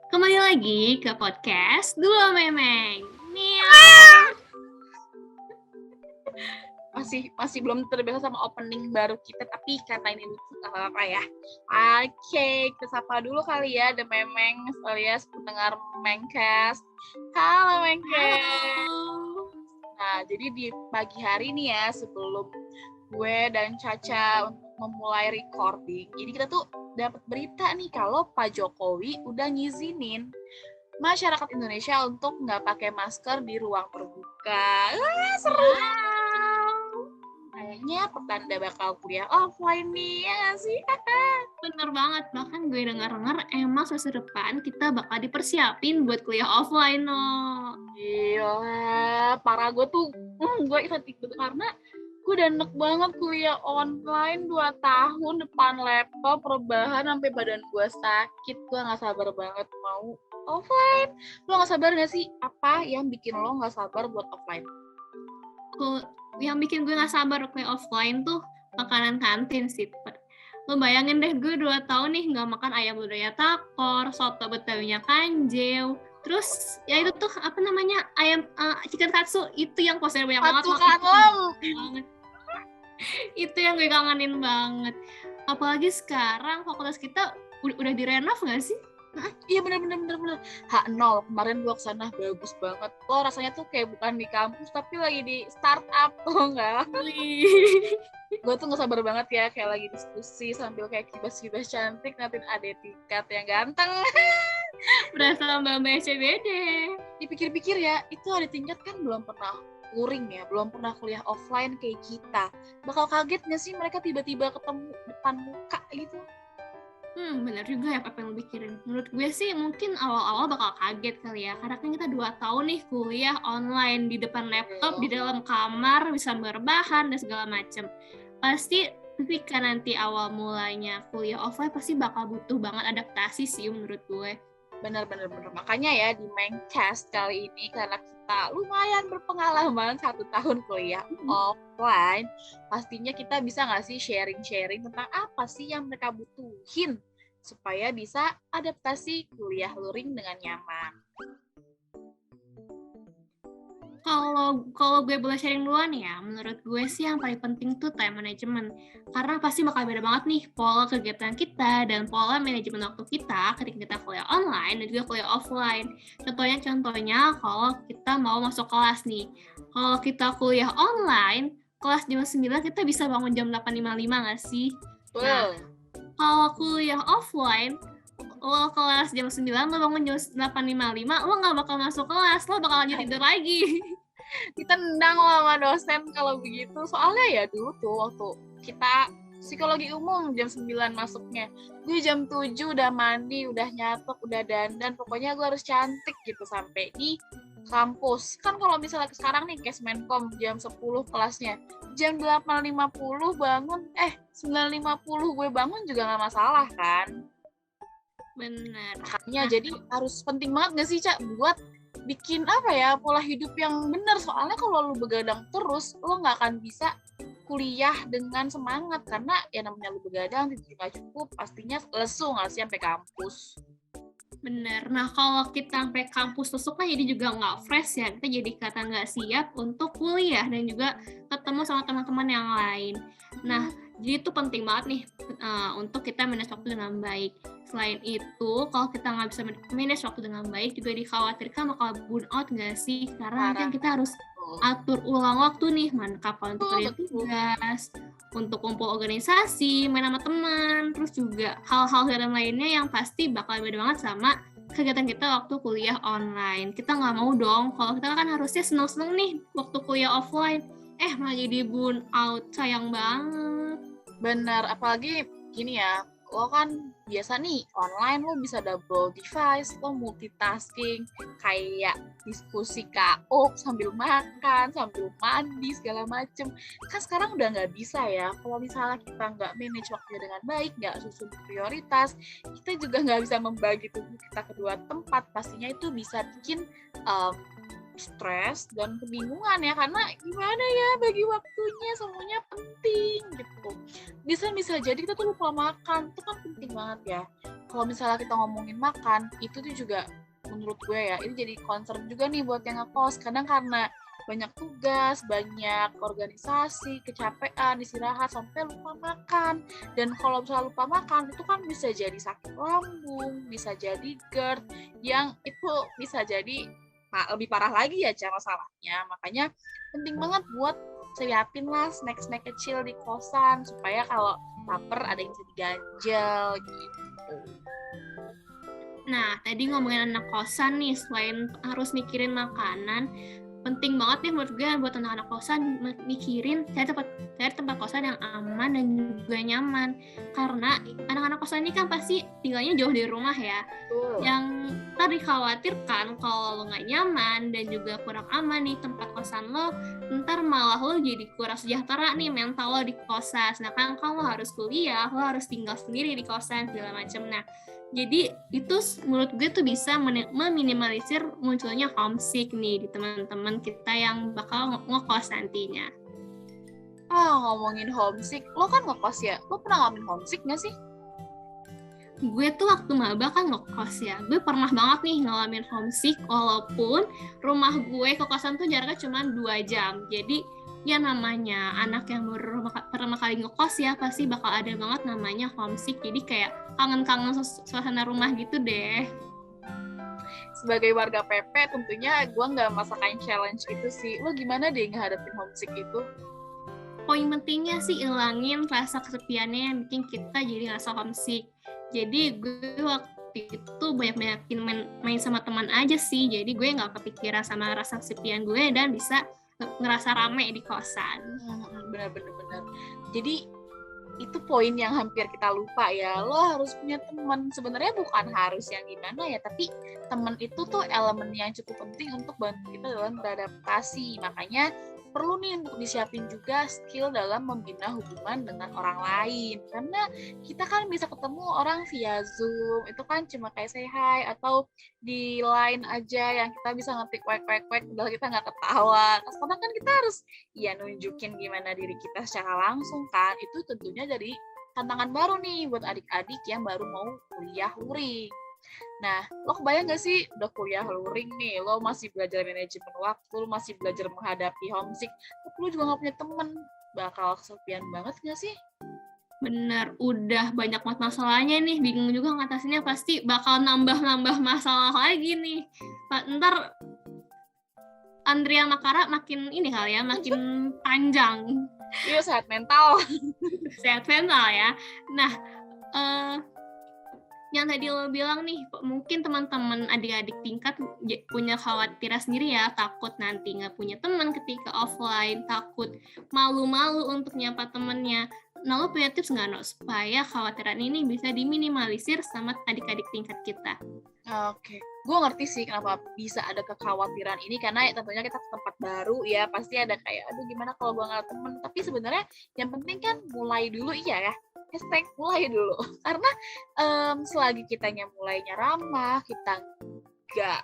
Kembali lagi ke podcast Dua Memeng. Miau. Masih belum terbiasa sama opening baru kita, tapi karena ini lucu gak apa-apa ya. Oke, kita sapa dulu kali ya The Memeng alias pendengar Memengcast. Halo Memengcast. Halo. Nah, jadi di pagi hari nih ya, sebelum gue dan Caca untuk memulai recording, jadi kita tuh dapat berita nih kalau Pak Jokowi udah ngizinin masyarakat Indonesia untuk nggak pakai masker di ruang terbuka. Seru. Kayaknya pertanda bakal kuliah offline nih, ya nggak sih? Bener banget, bahkan gue dengar-dengar emang semester depan kita bakal dipersiapin buat kuliah offline no. Gila, parah gue tuh, gue excited gitu karena gue udah enak banget kuliah online 2 tahun depan laptop, rebahan sampai badan gue sakit. Gue nggak sabar banget mau offline. Lo nggak sabar nggak sih? Apa yang bikin lo nggak sabar buat offline? Yang bikin gue gak sabar kuliah offline tuh makanan kantin sih. Lo bayangin deh, gue 2 tahun nih gak makan ayam budaya takor, soto betawinya kanjeu, terus ya itu tuh apa namanya, ayam chicken katsu, itu yang porsinya banyak banget. Itu yang gue kangenin banget. Apalagi sekarang fakultas kita udah direnov gak sih? Iya bener. H0 kemarin gue kesana bagus banget. Lo rasanya tuh kayak bukan di kampus tapi lagi di startup tuh enggak? Gue tuh nggak sabar banget ya kayak lagi diskusi sambil kayak kibas-kibas cantik nanti ada tiket yang ganteng. Berasa mbak SCBD. Dipikir-pikir ya itu ada tingkat kan belum pernah luring ya, belum pernah kuliah offline kayak kita. Bakal kaget nggak sih mereka tiba-tiba ketemu depan muka gitu? Benar juga ya apa yang lo pikirin. Menurut gue sih mungkin awal-awal bakal kaget kali ya. Karena kan kita 2 tahun nih kuliah online di depan laptop, di dalam kamar, bisa berbahan dan segala macem. Pasti ketika nanti awal mulanya kuliah offline pasti bakal butuh banget adaptasi sih menurut gue. Bener. Makanya ya di Memengcast kali ini karena kita lumayan berpengalaman 1 tahun kuliah offline, pastinya kita bisa nggak sih sharing-sharing tentang apa sih yang mereka butuhin supaya bisa adaptasi kuliah luring dengan nyaman. Kalau gue boleh sharing duluan ya, menurut gue sih yang paling penting tuh time management. Karena pasti bakal beda banget nih pola kegiatan kita dan pola manajemen waktu kita ketika kita kuliah online dan juga kuliah offline. Contohnya kalau kita mau masuk kelas nih. Kalau kita kuliah online, kelas jam 9 kita bisa bangun jam 8.55 nggak sih? Nah, kalau kuliah offline, lo kelas jam 9, lo bangun jam 8.55, lo gak bakal masuk kelas, lo bakal lanjut tidur lagi. Ditendang lo sama dosen kalau begitu. Soalnya ya dulu tuh waktu kita psikologi umum jam 9 masuknya. Gue jam 7 udah mandi, udah nyatok, udah dandan. Pokoknya gue harus cantik gitu sampai di kampus. Kan kalau misalnya sekarang nih Kesmenkom jam 10 kelasnya. Jam 8.50 bangun, 9.50 gue bangun juga gak masalah kan. Benar. Makanya jadi harus penting banget gak sih Cak buat bikin apa ya pola hidup yang benar, soalnya kalau lu begadang terus lo nggak akan bisa kuliah dengan semangat karena ya namanya lu begadang tidur nggak cukup pastinya lesu nggak sih sampai kampus. Bener. Nah kalau kita sampai kampus lesuk kan jadi juga nggak fresh ya, kita jadi kata nggak siap untuk kuliah dan juga ketemu sama teman-teman yang lain. Nah jadi itu penting banget nih untuk kita manage waktu dengan baik. Selain itu, kalau kita nggak bisa manage waktu dengan baik, juga dikhawatirkan bakal burn out nggak sih? Karena nanti kita harus atur ulang waktu nih, kapan untuk kerja tugas, untuk kumpul organisasi, main sama teman, terus juga hal-hal lainnya yang pasti bakal beda banget sama kegiatan kita waktu kuliah online. Kita nggak mau dong, kalau kita kan harusnya seneng-seneng nih waktu kuliah offline, malah jadi burn out, sayang banget. Bener, apalagi gini ya, lo kan biasa nih online lo bisa double device, lo multitasking kayak diskusi KO sambil makan, sambil mandi segala macem. Kan sekarang udah nggak bisa ya, kalau misalnya kita nggak manage waktunya dengan baik, nggak susun prioritas, kita juga nggak bisa membagi tubuh kita ke 2 tempat. Pastinya itu bisa bikin stres dan kebingungan ya, karena gimana ya bagi waktunya, semuanya penting gitu. Bisa jadi kita tuh lupa makan, itu kan penting banget ya. Kalau misalnya kita ngomongin makan, itu tuh juga menurut gue ya, ini jadi concern juga nih buat yang ngekos. Kadang karena banyak tugas, banyak organisasi, kecapean, istirahat, sampai lupa makan. Dan kalau misalnya lupa makan, itu kan bisa jadi sakit lambung, bisa jadi GERD, yang itu bisa jadi lebih parah lagi ya cara masalahnya. Makanya penting banget buat siapin lah snack-snack kecil di kosan supaya kalau lapar ada yang bisa diganjel gitu. Nah, tadi ngomongin anak kosan nih, selain harus mikirin makanan, penting banget nih menurut gue buat anak-anak kosan mikirin cari tempat kosan yang aman dan juga nyaman. Karena anak-anak kosan ini kan pasti tinggalnya jauh dari rumah ya. Yang tadi dikhawatirkan kalau lo nggak nyaman dan juga kurang aman nih tempat kosan lo, ntar malah lo jadi kurang sejahtera nih mental lo di kosan. Sedangkan kalau lo harus kuliah, lo harus tinggal sendiri di kosan segala macam. Nah, jadi itu menurut gue tuh bisa meminimalisir munculnya homesick nih di teman-teman kita yang bakal ngekos nantinya. Ngomongin homesick, lo kan ngekos ya? Lo pernah ngalamin homesick nggak sih? Gue tuh waktu maba kan ngekos ya. Gue pernah banget nih ngalamin homesick walaupun rumah gue ke kosan tuh jaraknya cuma 2 jam. Jadi ya namanya anak yang baru pertama kali ngekos ya pasti bakal ada banget namanya homesick. Jadi kayak kangen-kangen suasana rumah gitu deh. Sebagai warga PP tentunya gue nggak masakan challenge itu sih. Lo gimana deh ngadepin homesick itu? Poin pentingnya sih ilangin rasa kesepiannya yang bikin kita jadi ngerasa homesick. Jadi gue waktu itu banyak-banyakin main sama teman aja sih. Jadi gue nggak kepikiran sama rasa kesepian gue dan bisa ngerasa rame di kosan. Benar-benar. Jadi itu poin yang hampir kita lupa ya. Lo harus punya teman. Sebenarnya bukan harus yang gimana ya, tapi teman itu tuh elemen yang cukup penting untuk bantu kita dalam beradaptasi. Makanya perlu nih untuk disiapin juga skill dalam membina hubungan dengan orang lain. Karena kita kan bisa ketemu orang via Zoom, itu kan cuma kayak say hi, atau di line aja yang kita bisa ngetik wek, udah kita nggak ketawa. Karena kan kita harus ya nunjukin gimana diri kita secara langsung kan. Itu tentunya jadi tantangan baru nih buat adik-adik yang baru mau kuliah luring. Nah, lo kebayang gak sih udah kuliah luring nih, lo masih belajar manajemen waktu, lo masih belajar menghadapi homesick, tapi lo juga gak punya temen, bakal kesepian banget gak sih? Bener, udah banyak masalahnya nih, bingung juga ngatasinnya, pasti bakal nambah masalah lagi nih. Ntar Andrea Makara makin ini kali ya, makin panjang. Iya, sehat mental. Sehat mental ya. Nah, yang tadi lo bilang nih, mungkin teman-teman adik-adik tingkat punya khawatiran sendiri ya, takut nanti nggak punya teman ketika offline, takut malu-malu untuk nyapa temennya. Nah, lo punya tips nggak, No, supaya khawatiran ini bisa diminimalisir sama adik-adik tingkat kita? Oke, gue ngerti sih kenapa bisa ada kekhawatiran ini, karena ya tentunya kita ke tempat baru ya, pasti ada kayak, aduh gimana kalau gue nggak ada temen. Tapi sebenarnya yang penting kan mulai dulu, iya ya, hashtag mulai dulu. Karena selagi kitanya mulainya ramah, kita nggak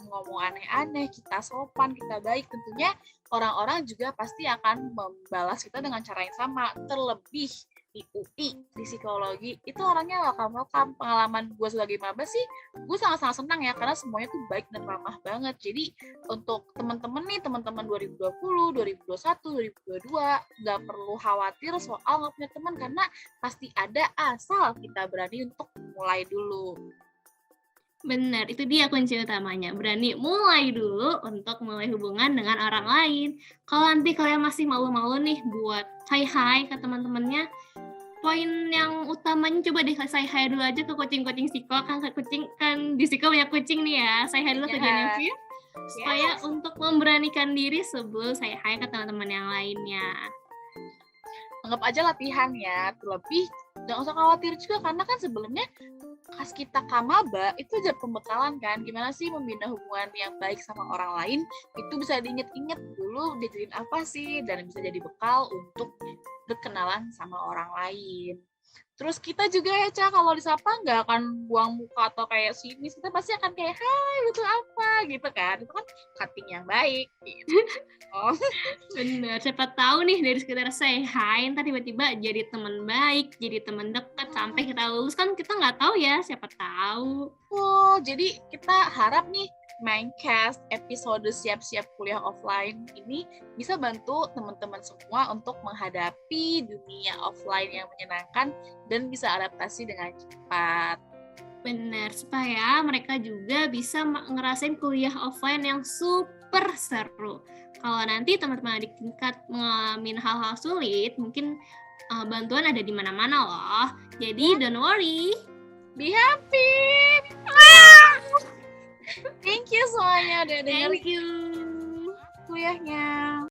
ngomong aneh-aneh, kita sopan, kita baik, tentunya orang-orang juga pasti akan membalas kita dengan cara yang sama. Terlebih di UI, di psikologi, itu orangnya welcome. Pengalaman gue sebagai maba sih, gue sangat-sangat senang ya, karena semuanya tuh baik dan ramah banget. Jadi untuk teman-teman nih, teman-teman 2020, 2021, 2022, nggak perlu khawatir soal nggak punya teman, karena pasti ada asal kita berani untuk mulai dulu. Benar, itu dia kunci utamanya. Berani mulai dulu untuk mulai hubungan dengan orang lain. Kalau nanti kalian masih malu-malu nih buat say hi ke teman-temannya, poin yang utamanya coba deh say hi dulu aja ke kucing-kucing Siko. Kan kucing kan di Siko banyak kucing nih ya. Say hi dulu ke Genevieve supaya untuk memberanikan diri sebelum say hi ke teman-teman yang lainnya. Anggap aja latihan ya, terlebih jangan usah khawatir juga, karena kan sebelumnya pas kita kamaba itu aja pembekalan kan, gimana sih membina hubungan yang baik sama orang lain, itu bisa diinget-inget dulu diajarin apa sih, dan bisa jadi bekal untuk berkenalan sama orang lain. Terus kita juga ya, Ca, kalau disapa nggak akan buang muka atau kayak sinis, kita pasti akan kayak, hai, butuh apa, gitu kan. Itu kan cutting yang baik, gitu. Oh. Bener, siapa tahu nih dari sekitar say hi, ntar tiba-tiba jadi teman baik, jadi teman dekat, sampai kita lulus kan kita nggak tahu ya, siapa tahu. Oh, jadi kita harap nih Mindcast episode siap-siap kuliah offline ini bisa bantu teman-teman semua untuk menghadapi dunia offline yang menyenangkan dan bisa adaptasi dengan cepat. Benar, supaya mereka juga bisa ngerasain kuliah offline yang super seru. Kalau nanti teman-teman adik tingkat mengalami hal-hal sulit, mungkin bantuan ada di mana-mana loh. Jadi don't worry. Be happy! Thank you semuanya udah dengerin Thank you. kuliahnya.